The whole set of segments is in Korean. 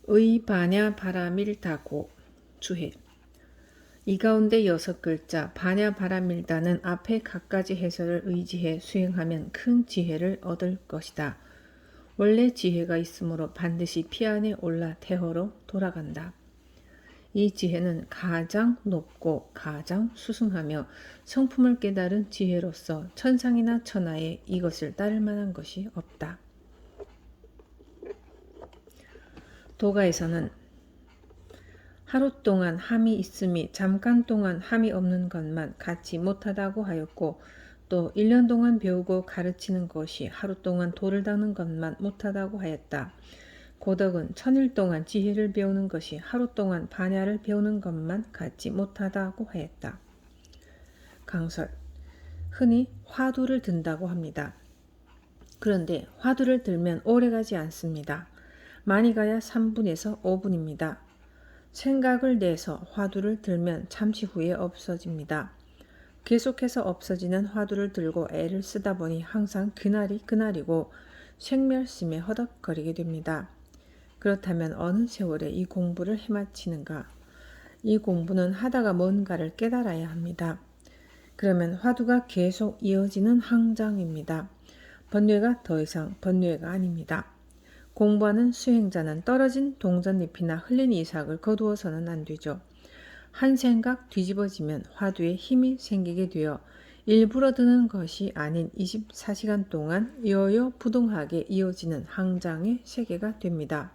의반야 바라밀다고. 주해. 이 가운데 6글자 반야 바라밀다는 앞에 갖가지 해설을 의지해 수행하면 큰 지혜를 얻을 것이다. 원래 지혜가 있으므로 반드시 피안에 올라 태허로 돌아간다. 이 지혜는 가장 높고 가장 수승하며 성품을 깨달은 지혜로서 천상이나 천하에 이것을 따를 만한 것이 없다. 도가에서는 하루 동안 함이 있음이 잠깐 동안 함이 없는 것만 갖지 못하다고 하였고, 또 1년 동안 배우고 가르치는 것이 하루 동안 돌을 닦는 것만 못하다고 하였다. 고덕은 1000일 동안 지혜를 배우는 것이 하루 동안 반야를 배우는 것만 갖지 못하다고 하였다. 강설. 흔히 화두를 든다고 합니다. 그런데 화두를 들면 오래가지 않습니다. 많이 가야 3분에서 5분입니다. 생각을 내서 화두를 들면 잠시 후에 없어집니다. 계속해서 없어지는 화두를 들고 애를 쓰다 보니 항상 그날이 그날이고 생멸심에 허덕거리게 됩니다. 그렇다면 어느 세월에 이 공부를 해마치는가? 이 공부는 하다가 뭔가를 깨달아야 합니다. 그러면 화두가 계속 이어지는 항장입니다. 번뇌가 더 이상 번뇌가 아닙니다. 공부하는 수행자는 떨어진 동전잎이나 흘린 이삭을 거두어서는 안 되죠. 한 생각 뒤집어지면 화두에 힘이 생기게 되어 일부러 드는 것이 아닌 24시간 동안 여여부동하게 이어지는 항장의 세계가 됩니다.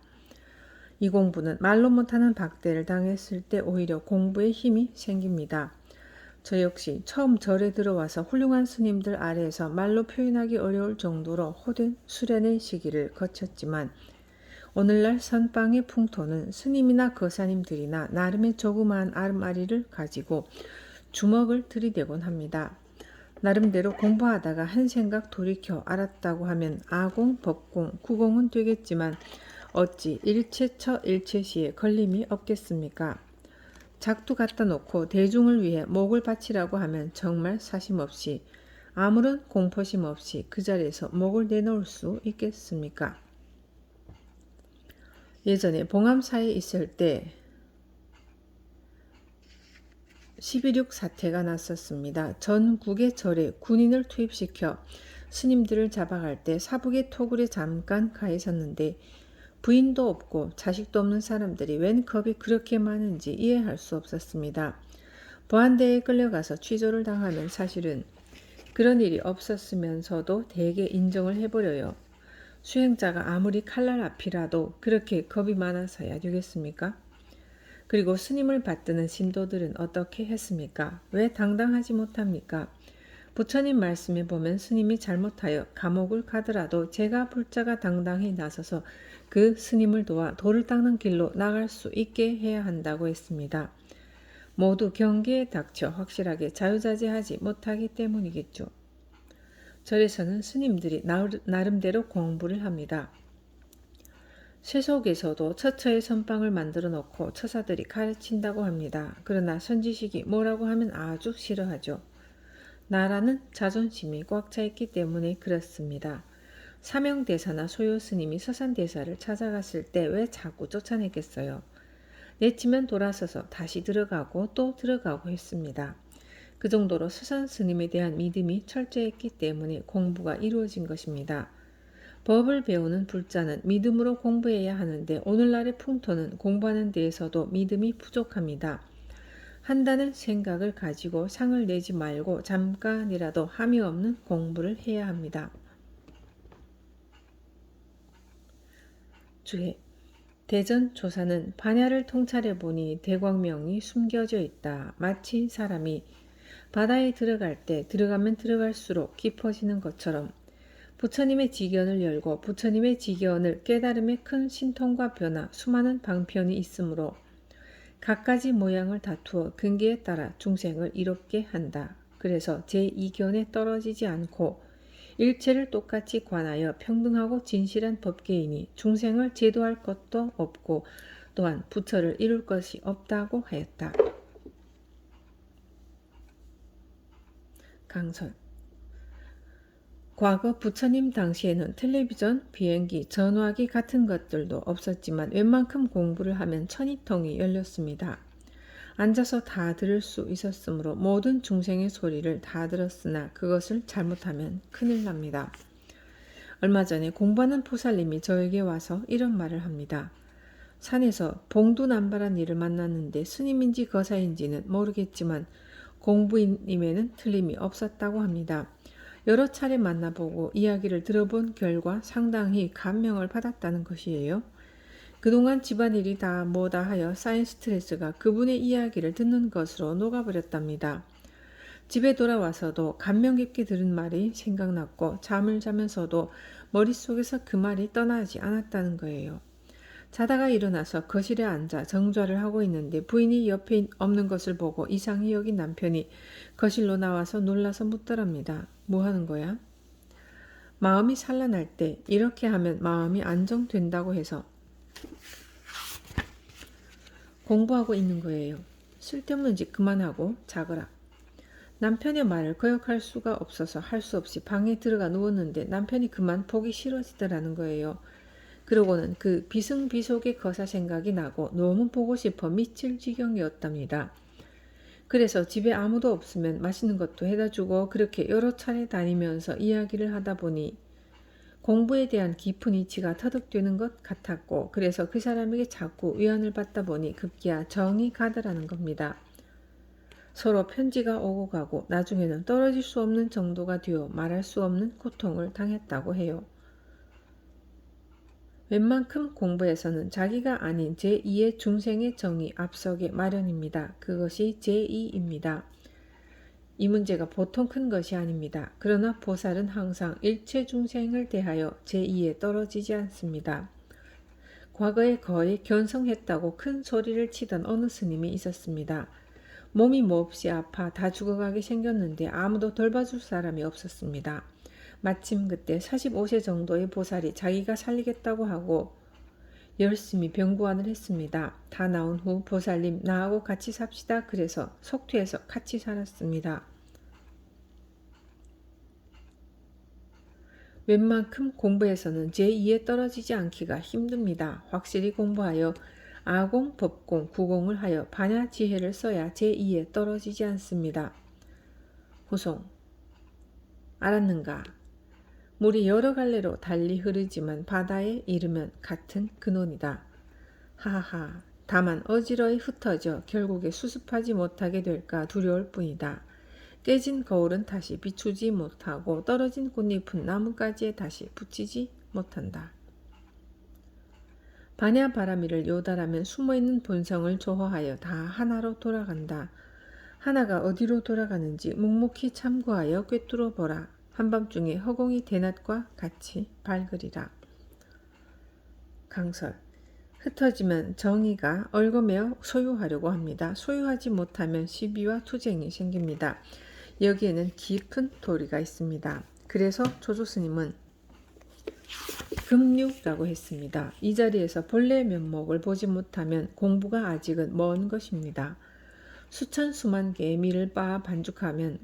이 공부는 말로 못하는 박대를 당했을 때 오히려 공부에 힘이 생깁니다. 저 역시 처음 절에 들어와서 훌륭한 스님들 아래에서 말로 표현하기 어려울 정도로 호된 수련의 시기를 거쳤지만, 오늘날 선방의 풍토는 스님이나 거사님들이나 나름의 조그마한 아름아리를 가지고 주먹을 들이대곤 합니다. 나름대로 공부하다가 한 생각 돌이켜 알았다고 하면 아공, 법공, 구공은 되겠지만 어찌 일체처 일체시에 걸림이 없겠습니까? 작두 갖다 놓고 대중을 위해 목을 바치라고 하면 정말 사심없이 아무런 공포심 없이 그 자리에서 목을 내놓을 수 있겠습니까? 예전에 봉암사에 있을 때 11.6 사태가 났었습니다. 전국의 절에 군인을 투입시켜 스님들을 잡아갈 때 사북의 토굴에 잠깐 가 있었는데, 부인도 없고 자식도 없는 사람들이 웬 겁이 그렇게 많은지 이해할 수 없었습니다. 보안대에 끌려가서 취조를 당하면 사실은 그런 일이 없었으면서도 대개 인정을 해버려요. 수행자가 아무리 칼날 앞이라도 그렇게 겁이 많아서야 되겠습니까? 그리고 스님을 받드는 신도들은 어떻게 했습니까? 왜 당당하지 못합니까? 부처님 말씀에 보면 스님이 잘못하여 감옥을 가더라도 제가 불자가 당당히 나서서 그 스님을 도와 돌을 닦는 길로 나갈 수 있게 해야 한다고 했습니다. 모두 경계에 닥쳐 확실하게 자유자재하지 못하기 때문이겠죠. 절에서는 스님들이 나름대로 공부를 합니다. 세속에서도 처처의 선방을 만들어 놓고 처사들이 가르친다고 합니다. 그러나 선지식이 뭐라고 하면 아주 싫어하죠. 나라는 자존심이 꽉 차 있기 때문에 그렇습니다. 사명대사나 소요스님이 서산대사를 찾아갔을 때 왜 자꾸 쫓아내겠어요? 내치면 돌아서서 다시 들어가고 또 들어가고 했습니다. 그 정도로 서산스님에 대한 믿음이 철저했기 때문에 공부가 이루어진 것입니다. 법을 배우는 불자는 믿음으로 공부해야 하는데 오늘날의 풍토는 공부하는 데에서도 믿음이 부족합니다. 한다는 생각을 가지고 상을 내지 말고 잠깐이라도 함이 없는 공부를 해야 합니다. 주해. 대전 조사는 반야를 통찰해 보니 대광명이 숨겨져 있다. 마치 사람이 바다에 들어갈 때 들어가면 들어갈수록 깊어지는 것처럼 부처님의 지견을 열고 부처님의 지견을 깨달음의 큰 신통과 변화, 수많은 방편이 있으므로 갖가지 모양을 다투어 근기에 따라 중생을 이롭게 한다. 그래서 제2견에 떨어지지 않고 일체를 똑같이 관하여 평등하고 진실한 법계이니 중생을 제도할 것도 없고 또한 부처를 이룰 것이 없다고 하였다. 강설. 과거 부처님 당시에는 텔레비전, 비행기, 전화기 같은 것들도 없었지만 웬만큼 공부를 하면 천이통이 열렸습니다. 앉아서 다 들을 수 있었으므로 모든 중생의 소리를 다 들었으나 그것을 잘못하면 큰일 납니다. 얼마 전에 공부하는 보살님이 저에게 와서 이런 말을 합니다. 산에서 봉두남발한 이를 만났는데 스님인지 거사인지는 모르겠지만 공부인임에는 틀림이 없었다고 합니다. 여러 차례 만나보고 이야기를 들어본 결과 상당히 감명을 받았다는 것이에요. 그동안 집안일이 다 뭐다 하여 쌓인 스트레스가 그분의 이야기를 듣는 것으로 녹아버렸답니다. 집에 돌아와서도 감명 깊게 들은 말이 생각났고 잠을 자면서도 머릿속에서 그 말이 떠나지 않았다는 거예요. 자다가 일어나서 거실에 앉아 정좌를 하고 있는데 부인이 옆에 없는 것을 보고 이상히 여긴 남편이 거실로 나와서 놀라서 묻더랍니다. 뭐 하는 거야? 마음이 산란할 때 이렇게 하면 마음이 안정된다고 해서 공부하고 있는 거예요. 쓸데없는 짓 그만하고 자거라. 남편의 말을 거역할 수가 없어서 할 수 없이 방에 들어가 누웠는데 남편이 그만 보기 싫어지더라는 거예요. 그러고는 그 비승비속의 거사 생각이 나고 너무 보고 싶어 미칠 지경이었답니다. 그래서 집에 아무도 없으면 맛있는 것도 해다 주고 그렇게 여러 차례 다니면서 이야기를 하다 보니 공부에 대한 깊은 이치가 터득되는 것 같았고 그래서 그 사람에게 자꾸 위안을 받다 보니 급기야 정이 가더라는 겁니다. 서로 편지가 오고 가고 나중에는 떨어질 수 없는 정도가 되어 말할 수 없는 고통을 당했다고 해요. 웬만큼 공부에서는 자기가 아닌 제2의 중생의 정이 앞서게 마련입니다. 그것이 제2입니다. 이 문제가 보통 큰 것이 아닙니다. 그러나 보살은 항상 일체 중생을 대하여 제2에 떨어지지 않습니다. 과거에 거의 견성했다고 큰 소리를 치던 어느 스님이 있었습니다. 몸이 몹시 아파 다 죽어가게 생겼는데 아무도 돌봐줄 사람이 없었습니다. 마침 그때 45세 정도의 보살이 자기가 살리겠다고 하고 열심히 병구안을 했습니다. 다 나온 후 보살님 나하고 같이 삽시다 그래서 속퇴해서 같이 살았습니다. 웬만큼 공부에서는 제2에 떨어지지 않기가 힘듭니다. 확실히 공부하여 아공, 법공, 구공을 하여 반야 지혜를 써야 제2에 떨어지지 않습니다. 후송 알았는가? 물이 여러 갈래로 달리 흐르지만 바다에 이르면 같은 근원이다. 하하하. 다만 어지러이 흩어져 결국에 수습하지 못하게 될까 두려울 뿐이다. 깨진 거울은 다시 비추지 못하고 떨어진 꽃잎은 나뭇가지에 다시 붙이지 못한다. 반야 바라미를 요달하면 숨어있는 본성을 조화하여 다 하나로 돌아간다. 하나가 어디로 돌아가는지 묵묵히 참고하여 꿰뚫어 보라. 한밤중에 허공이 대낮과 같이 밝으리라. 강설 흩어지면 정의가 얽어매어 소유하려고 합니다. 소유하지 못하면 시비와 투쟁이 생깁니다. 여기에는 깊은 도리가 있습니다. 그래서 조조스님은 금육이라고 했습니다. 이 자리에서 본래 면목을 보지 못하면 공부가 아직은 먼 것입니다. 수천 수만 개의 밀을 빻아 반죽하면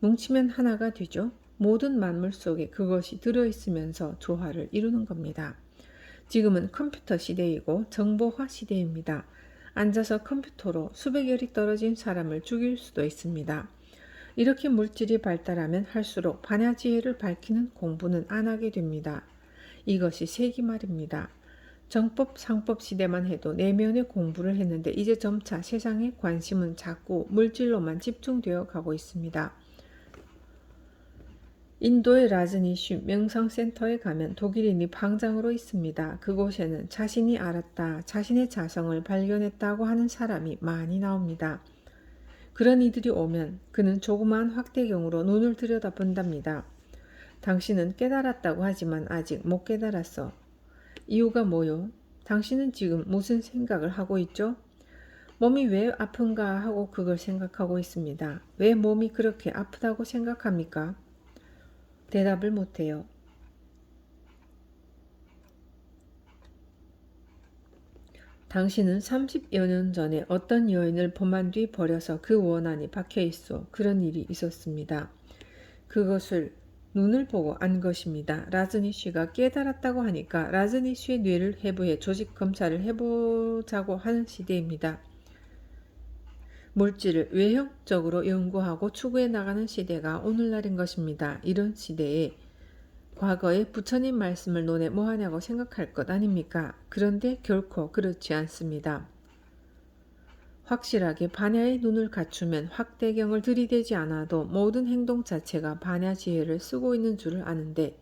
뭉치면 하나가 되죠. 모든 만물 속에 그것이 들어있으면서 조화를 이루는 겁니다. 지금은 컴퓨터 시대이고 정보화 시대입니다. 앉아서 컴퓨터로 수백열이 떨어진 사람을 죽일 수도 있습니다. 이렇게 물질이 발달하면 할수록 반야지혜를 밝히는 공부는 안 하게 됩니다. 이것이 세기말입니다. 정법, 상법 시대만 해도 내면의 공부를 했는데 이제 점차 세상의 관심은 자꾸 물질로만 집중되어 가고 있습니다. 인도의 라즈니슈 명상센터에 가면 독일인이 방장으로 있습니다. 그곳에는 자신이 알았다, 자신의 자성을 발견했다고 하는 사람이 많이 나옵니다. 그런 이들이 오면 그는 조그마한 확대경으로 눈을 들여다본답니다. 당신은 깨달았다고 하지만 아직 못 깨달았어. 이유가 뭐요? 당신은 지금 무슨 생각을 하고 있죠? 몸이 왜 아픈가 하고 그걸 생각하고 있습니다. 왜 몸이 그렇게 아프다고 생각합니까? 대답을 못해요. 당신은 30여 년 전에 어떤 여인을 범한 뒤 버려서 그 원한이 박혀있어. 그런 일이 있었습니다. 그것을 눈을 보고 안 것입니다. 라즈니쉬가 깨달았다고 하니까 라즈니쉬의 뇌를 해부해 조직 검사를 해보자고 하는 시대입니다. 물질을 외형적으로 연구하고 추구해 나가는 시대가 오늘날인 것입니다. 이런 시대에 과거에 부처님 말씀을 논해 뭐하냐고 생각할 것 아닙니까? 그런데 결코 그렇지 않습니다. 확실하게 반야의 눈을 갖추면 확대경을 들이대지 않아도 모든 행동 자체가 반야 지혜를 쓰고 있는 줄을 아는데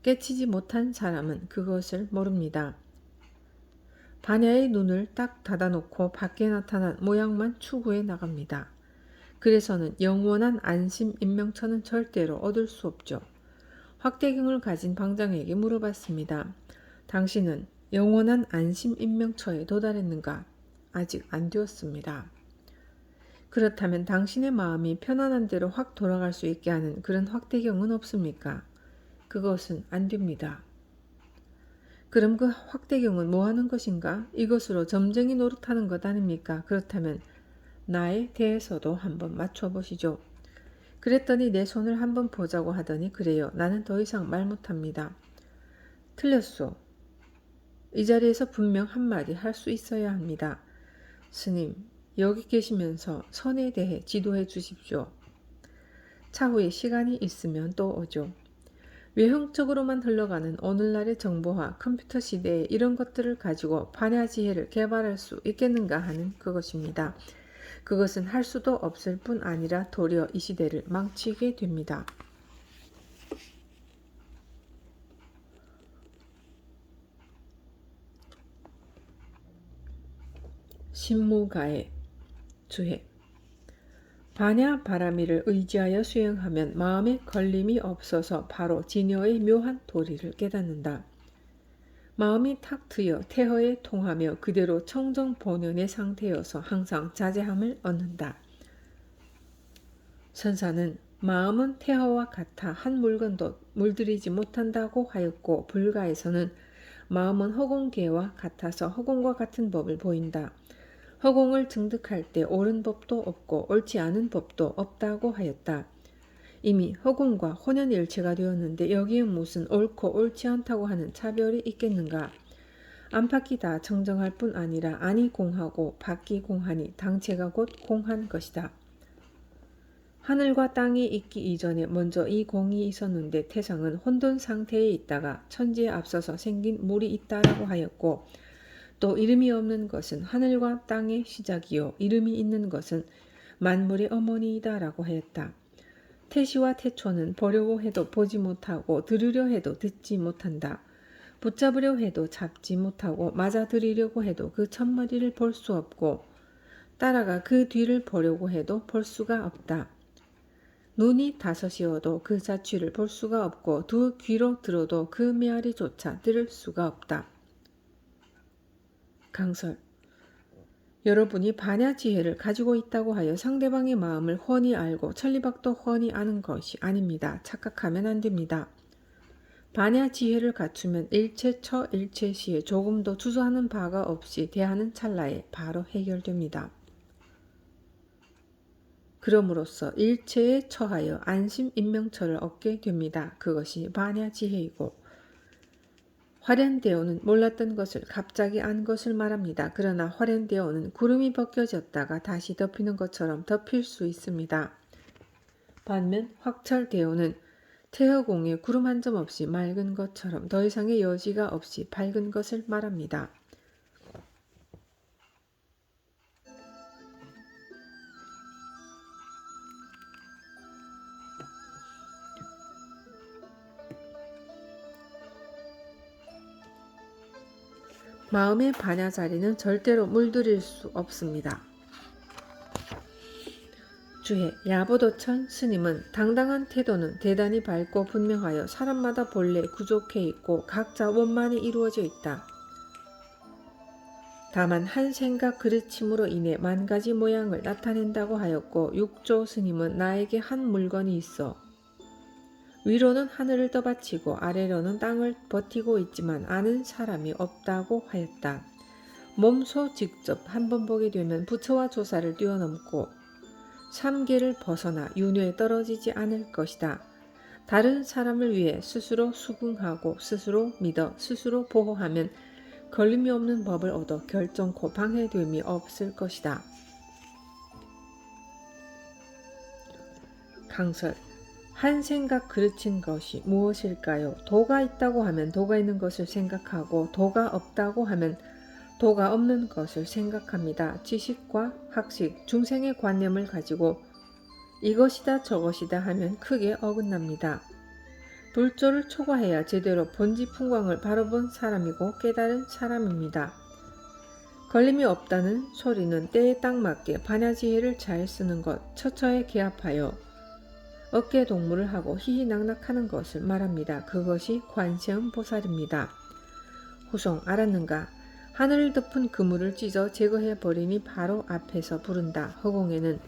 깨치지 못한 사람은 그것을 모릅니다. 반야의 눈을 딱 닫아놓고 밖에 나타난 모양만 추구해 나갑니다. 그래서는 영원한 안심 인명처는 절대로 얻을 수 없죠. 확대경을 가진 방장에게 물어봤습니다. 당신은 영원한 안심 인명처에 도달했는가? 아직 안 되었습니다. 그렇다면 당신의 마음이 편안한 대로 확 돌아갈 수 있게 하는 그런 확대경은 없습니까? 그것은 안 됩니다. 그럼 그 확대경은 뭐 하는 것인가? 이것으로 점쟁이 노릇하는 것 아닙니까? 그렇다면 나에 대해서도 한번 맞춰보시죠. 그랬더니 내 손을 한번 보자고 하더니 그래요. 나는 더 이상 말 못합니다. 틀렸소. 이 자리에서 분명 한마디 할 수 있어야 합니다. 스님, 여기 계시면서 선에 대해 지도해 주십시오. 차후에 시간이 있으면 또 오죠. 외형적으로만 흘러가는 오늘날의 정보화 컴퓨터 시대에 이런 것들을 가지고 반야 지혜를 개발할 수 있겠는가 하는 그것입니다. 그것은 할 수도 없을 뿐 아니라 도리어 이 시대를 망치게 됩니다. 신무가의 주해. 반야 바라미를 의지하여 수행하면 마음에 걸림이 없어서 바로 진여의 묘한 도리를 깨닫는다. 마음이 탁 트여 태허에 통하며 그대로 청정본연의 상태여서 항상 자제함을 얻는다. 선사는 마음은 태허와 같아 한 물건도 물들이지 못한다고 하였고 불가에서는 마음은 허공계와 같아서 허공과 같은 법을 보인다. 허공을 증득할 때 옳은 법도 없고 옳지 않은 법도 없다고 하였다. 이미 허공과 혼연일체가 되었는데 여기에 무슨 옳고 옳지 않다고 하는 차별이 있겠는가? 안팎이 다 청정할 뿐 아니라 안이 공하고 밖이 공하니 당체가 곧 공한 것이다. 하늘과 땅이 있기 이전에 먼저 이 공이 있었는데 태상은 혼돈 상태에 있다가 천지에 앞서서 생긴 물이 있다라고 하였고 또 이름이 없는 것은 하늘과 땅의 시작이요 이름이 있는 것은 만물의 어머니이다라고 하였다. 태시와 태초는 보려고 해도 보지 못하고 들으려 해도 듣지 못한다. 붙잡으려 해도 잡지 못하고 맞아들이려고 해도 그 첫머리를 볼 수 없고 따라가 그 뒤를 보려고 해도 볼 수가 없다. 눈이 다섯이어도 그 자취를 볼 수가 없고 두 귀로 들어도 그 메아리조차 들을 수가 없다. 강설. 여러분이 반야 지혜를 가지고 있다고 하여 상대방의 마음을 훤히 알고 천리박도 훤히 아는 것이 아닙니다. 착각하면 안 됩니다. 반야 지혜를 갖추면 일체처 일체시에 조금도 주저하는 바가 없이 대하는 찰나에 바로 해결됩니다. 그럼으로써 일체에 처하여 안심 인명처를 얻게 됩니다. 그것이 반야 지혜이고 화련대오는 몰랐던 것을 갑자기 안 것을 말합니다. 그러나 화련대오는 구름이 벗겨졌다가 다시 덮이는 것처럼 덮일 수 있습니다. 반면 확철대오는 태허공에 구름 한 점 없이 맑은 것처럼 더 이상의 여지가 없이 밝은 것을 말합니다. 마음의 반야 자리는 절대로 물들일 수 없습니다. 주해 야보도천 스님은 당당한 태도는 대단히 밝고 분명하여 사람마다 본래 구족해 있고 각자 원만히 이루어져 있다. 다만 한 생각 그르침으로 인해 만 가지 모양을 나타낸다고 하였고 육조 스님은 나에게 한 물건이 있어 위로는 하늘을 떠받치고 아래로는 땅을 버티고 있지만 아는 사람이 없다고 하였다. 몸소 직접 한번 보게 되면 부처와 조사를 뛰어넘고 삼계를 벗어나 윤회에 떨어지지 않을 것이다. 다른 사람을 위해 스스로 수긍하고 스스로 믿어 스스로 보호하면 걸림이 없는 법을 얻어 결정코 방해됨이 없을 것이다. 강설. 한 생각 그르친 것이 무엇일까요? 도가 있다고 하면 도가 있는 것을 생각하고 도가 없다고 하면 도가 없는 것을 생각합니다. 지식과 학식, 중생의 관념을 가지고 이것이다 저것이다 하면 크게 어긋납니다. 불조를 초과해야 제대로 본지 풍광을 바로 본 사람이고 깨달은 사람입니다. 걸림이 없다는 소리는 때에 딱 맞게 반야지혜를 잘 쓰는 것, 처처에 개합하여 어깨 동무를 하고 희희낙낙하는 것을 말합니다. 그것이 관세음보살입니다. 후송. 알았는가? 하늘을 덮은 그물을 찢어 제거해버리니 바로 앞에서 부른다. 허공에는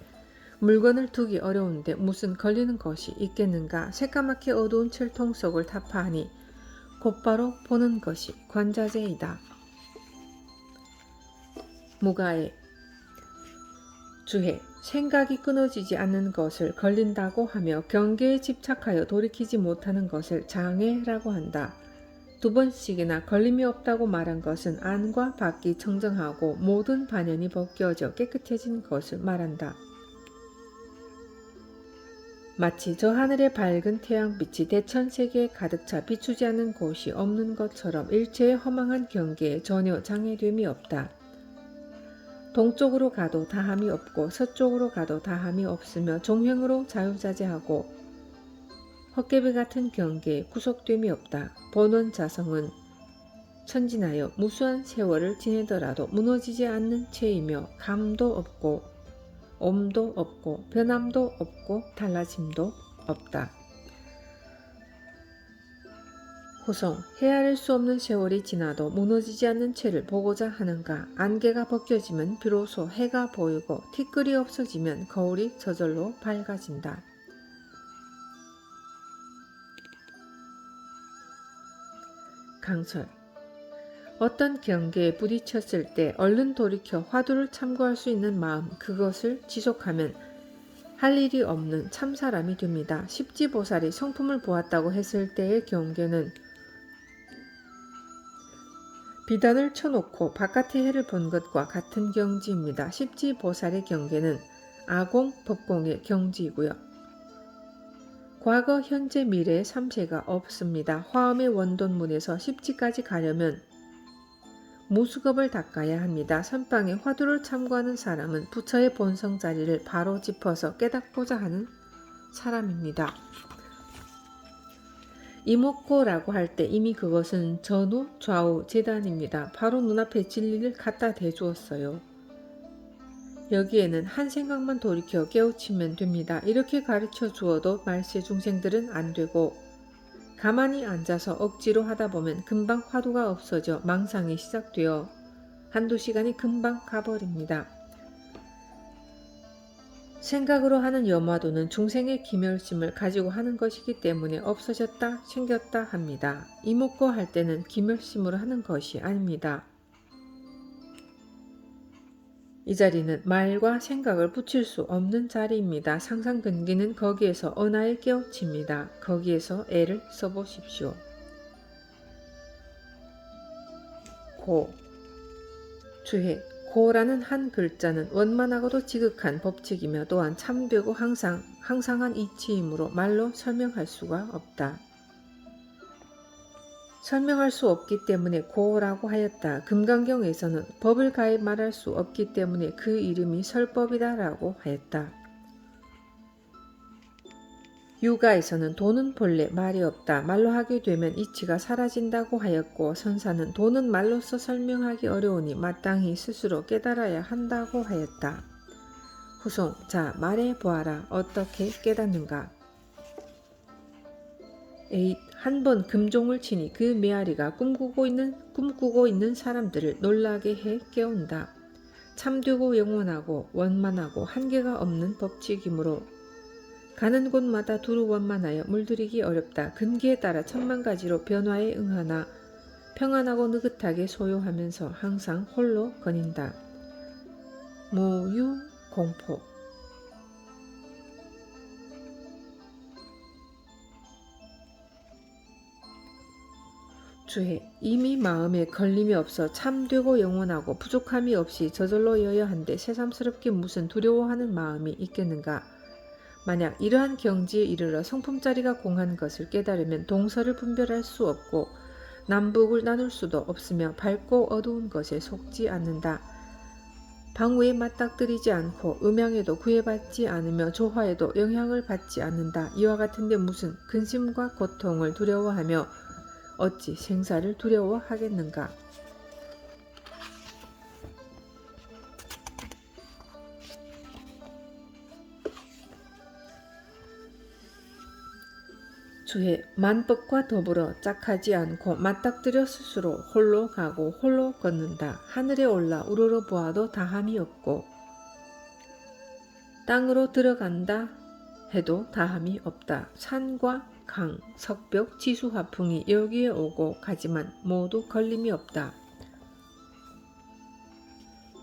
물건을 두기 어려운데 무슨 걸리는 것이 있겠는가? 새까맣게 어두운 철통 속을 타파하니 곧바로 보는 것이 관자재이다. 무가에. 주해. 생각이 끊어지지 않는 것을 걸린다고 하며 경계에 집착하여 돌이키지 못하는 것을 장애라고 한다. 두 번씩이나 걸림이 없다고 말한 것은 안과 밖이 청정하고 모든 반연이 벗겨져 깨끗해진 것을 말한다. 마치 저 하늘의 밝은 태양빛이 대천세계에 가득 차 비추지 않는 곳이 없는 것처럼 일체의 허망한 경계에 전혀 장애됨이 없다. 동쪽으로 가도 다함이 없고 서쪽으로 가도 다함이 없으며 종횡으로 자유자재하고 헛개비 같은 경계에 구속됨이 없다. 본원자성은 천진하여 무수한 세월을 지내더라도 무너지지 않는 체이며 감도 없고 엄도 없고 변함도 없고 달라짐도 없다. 후성. 헤아릴 수 없는 세월이 지나도 무너지지 않는 채를 보고자 하는가? 안개가 벗겨지면 비로소 해가 보이고 티끌이 없어지면 거울이 저절로 밝아진다. 강설. 어떤 경계에 부딪혔을 때 얼른 돌이켜 화두를 참고할 수 있는 마음, 그것을 지속하면 할 일이 없는 참사람이 됩니다. 십지보살이 성품을 보았다고 했을 때의 경계는 비단을 쳐놓고 바깥의 해를 본 것과 같은 경지입니다. 십지보살의 경계는 아공, 법공의 경지이고요. 과거, 현재, 미래의 삼세가 없습니다. 화엄의 원돈문에서 십지까지 가려면 무수겁을 닦아야 합니다. 선방에 화두를 참고하는 사람은 부처의 본성 자리를 바로 짚어서 깨닫고자 하는 사람입니다. 이목고라고 할 때 이미 그것은 전후 좌우 재단입니다. 바로 눈앞에 진리를 갖다 대주었어요. 여기에는 한 생각만 돌이켜 깨우치면 됩니다. 이렇게 가르쳐 주어도 말세 중생들은 안 되고 가만히 앉아서 억지로 하다 보면 금방 화두가 없어져 망상이 시작되어 한두 시간이 금방 가버립니다. 생각으로 하는 염화도는 중생의 기멸심을 가지고 하는 것이기 때문에 없어졌다 생겼다 합니다. 이목고 할 때는 기멸심으로 하는 것이 아닙니다. 이 자리는 말과 생각을 붙일 수 없는 자리입니다. 상상근기는 거기에서 언하에 깨우칩니다. 거기에서 애를 써보십시오. 고. 주해. 고라는 한 글자는 원만하고도 지극한 법칙이며 또한 참되고 항상한 이치이므로 말로 설명할 수가 없다. 설명할 수 없기 때문에 고라고 하였다. 금강경에서는 법을 가히 말할 수 없기 때문에 그 이름이 설법이다 라고 하였다. 유가에서는 도는 본래 말이 없다. 말로 하게 되면 이치가 사라진다고 하였고 선사는 도는 말로서 설명하기 어려우니 마땅히 스스로 깨달아야 한다고 하였다. 후송. 자, 말해보아라. 어떻게 깨닫는가? 한 번 금종을 치니 그 메아리가 꿈꾸고 있는 사람들을 놀라게 해 깨운다. 참되고 영원하고 원만하고 한계가 없는 법칙이므로 가는 곳마다 두루 원만하여 물들이기 어렵다. 근기에 따라 천만 가지로 변화에 응하나 평안하고 느긋하게 소요하면서 항상 홀로 거닌다. 무유공포. 주해 이미 마음에 걸림이 없어 참되고 영원하고 부족함이 없이 저절로 여여한데 새삼스럽게 무슨 두려워하는 마음이 있겠는가. 만약 이러한 경지에 이르러 성품자리가 공한 것을 깨달으면 동서를 분별할 수 없고 남북을 나눌 수도 없으며 밝고 어두운 것에 속지 않는다. 방우에 맞닥뜨리지 않고 음양에도 구애받지 않으며 조화에도 영향을 받지 않는다. 이와 같은데 무슨 근심과 고통을 두려워하며 어찌 생사를 두려워하겠는가. 주해 만법과 더불어 짝하지 않고 맞닥뜨려 스스로 홀로 가고 홀로 걷는다. 하늘에 올라 우러러 보아도 다함이 없고 땅으로 들어간다 해도 다함이 없다. 산과 강, 석벽, 지수, 화풍이 여기에 오고 가지만 모두 걸림이 없다.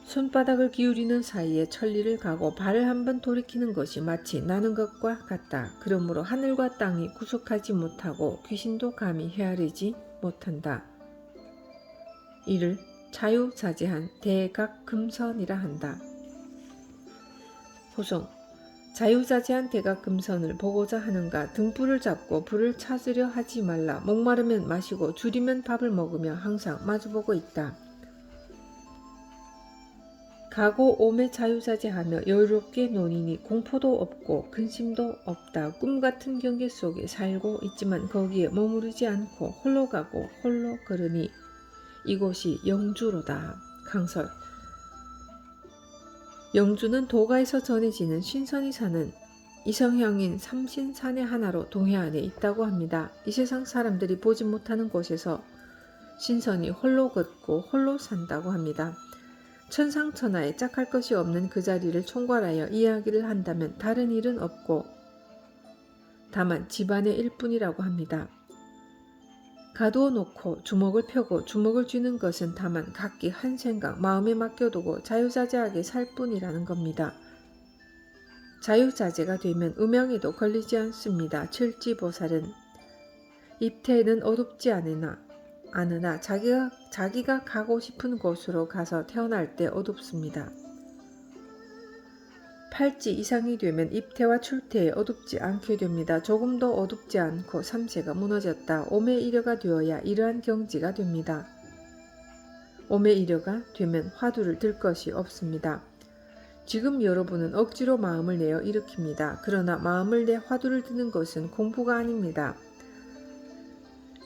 손바닥을 기울이는 사이에 천리를 가고 발을 한번 돌이키는 것이 마치 나는 것과 같다. 그러므로 하늘과 땅이 구속하지 못하고 귀신도 감히 헤아리지 못한다. 이를 자유자재한 대각금선이라 한다. 호송 자유자재한 대각금선을 보고자 하는가. 등불을 잡고 불을 찾으려 하지 말라. 목마르면 마시고 줄이면 밥을 먹으며 항상 마주보고 있다. 가고 오매 자유자재하며 여유롭게 노니니 공포도 없고 근심도 없다. 꿈같은 경계 속에 살고 있지만 거기에 머무르지 않고 홀로 가고 홀로 걸으니 이곳이 영주로다. 강설 영주는 도가에서 전해지는 신선이 사는 이성형인 삼신산의 하나로 동해 안에 있다고 합니다. 이 세상 사람들이 보지 못하는 곳에서 신선이 홀로 걷고 홀로 산다고 합니다. 천상천하에 짝할 것이 없는 그 자리를 총괄하여 이야기를 한다면 다른 일은 없고 다만 집안의 일뿐이라고 합니다. 가두어 놓고 주먹을 펴고 주먹을 쥐는 것은 다만 각기 한 생각 마음에 맡겨두고 자유자재하게 살 뿐이라는 겁니다. 자유자재가 되면 음양에도 걸리지 않습니다. 칠지보살은 입태에는 어둡지 않으나 자기가 가고 싶은 곳으로 가서 태어날 때 어둡습니다. 팔지 이상이 되면 입태와 출태에 어둡지 않게 됩니다. 조금도 어둡지 않고 삼세가 무너졌다. 오매이려가 되어야 이러한 경지가 됩니다. 오매이려가 되면 화두를 들 것이 없습니다. 지금 여러분은 억지로 마음을 내어 일으킵니다. 그러나 마음을 내 화두를 드는 것은 공부가 아닙니다.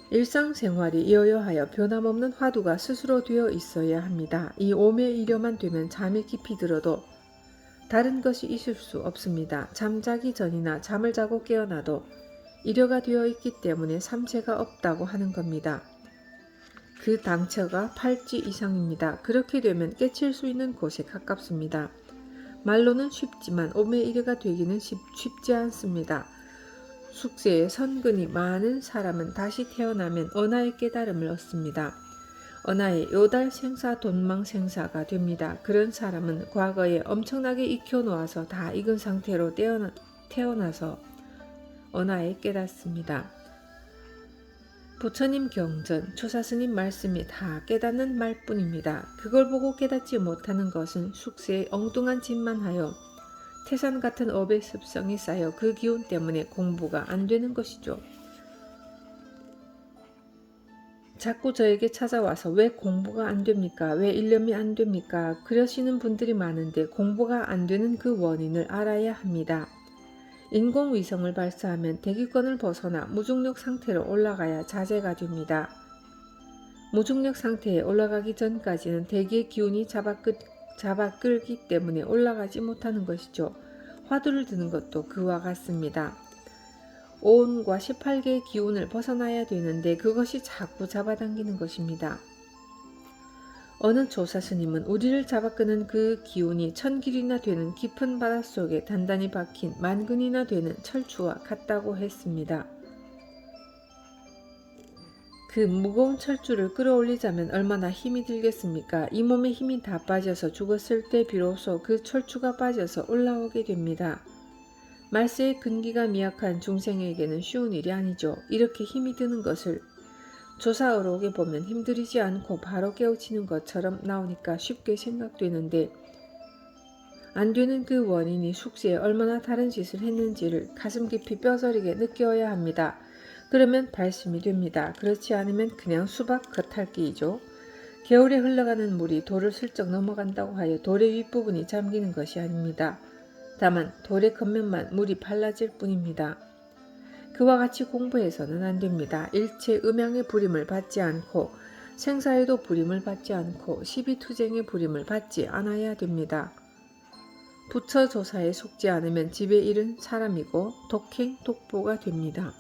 일상생활이 여여하여 변함없는 화두가 스스로 되어 있어야 합니다. 이 오매이려만 되면 잠에 깊이 들어도 다른 것이 있을 수 없습니다. 잠자기 전이나 잠을 자고 깨어나도 이려가 되어 있기 때문에 삼세가 없다고 하는 겁니다. 그 당처가 팔지 이상입니다. 그렇게 되면 깨칠 수 있는 곳에 가깝습니다. 말로는 쉽지만 오매이려가 되기는 쉽지 않습니다. 숙세에 선근이 많은 사람은 다시 태어나면 언하의 깨달음을 얻습니다. 언하의 요달 생사 돈망 생사가 됩니다. 그런 사람은 과거에 엄청나게 익혀놓아서 다 익은 상태로 태어나서 언하에 깨닫습니다. 부처님 경전, 조사스님 말씀이 다 깨닫는 말뿐입니다. 그걸 보고 깨닫지 못하는 것은 숙세에 엉뚱한 짓만 하여 태산 같은 업의 습성이 쌓여 그 기운 때문에 공부가 안 되는 것이죠. 자꾸 저에게 찾아와서 왜 공부가 안 됩니까? 왜 일념이 안 됩니까? 그러시는 분들이 많은데 공부가 안 되는 그 원인을 알아야 합니다. 인공위성을 발사하면 대기권을 벗어나 무중력 상태로 올라가야 자제가 됩니다. 무중력 상태에 올라가기 전까지는 대기의 기운이 잡아 끌기 때문에 올라가지 못하는 것이죠. 화두를 드는 것도 그와 같습니다. 오온과 18개의 기운을 벗어나야 되는데 그것이 자꾸 잡아당기는 것입니다. 어느 조사스님은 우리를 잡아끄는 그 기운이 1000길이나 되는 깊은 바닷속에 단단히 박힌 만근이나 되는 철추와 같다고 했습니다. 그 무거운 철주를 끌어올리자면 얼마나 힘이 들겠습니까? 이 몸에 힘이 다 빠져서 죽었을 때 비로소 그 철주가 빠져서 올라오게 됩니다. 말세의 근기가 미약한 중생에게는 쉬운 일이 아니죠. 이렇게 힘이 드는 것을 조사하러 오게 보면 힘들이지 않고 바로 깨우치는 것처럼 나오니까 쉽게 생각되는데 안 되는 그 원인이 숙제에 얼마나 다른 짓을 했는지를 가슴 깊이 뼈저리게 느껴야 합니다. 그러면 발심이 됩니다. 그렇지 않으면 그냥 수박 겉핥기이죠. 겨울에 흘러가는 물이 돌을 슬쩍 넘어간다고 하여 돌의 윗부분이 잠기는 것이 아닙니다. 다만 돌의 겉면만 물이 발라질 뿐입니다. 그와 같이 공부해서는 안 됩니다. 일체 음양의 부림을 받지 않고 생사에도 부림을 받지 않고 시비투쟁의 부림을 받지 않아야 됩니다. 부처 조사에 속지 않으면 집에 잃은 사람이고 독행 독보가 됩니다.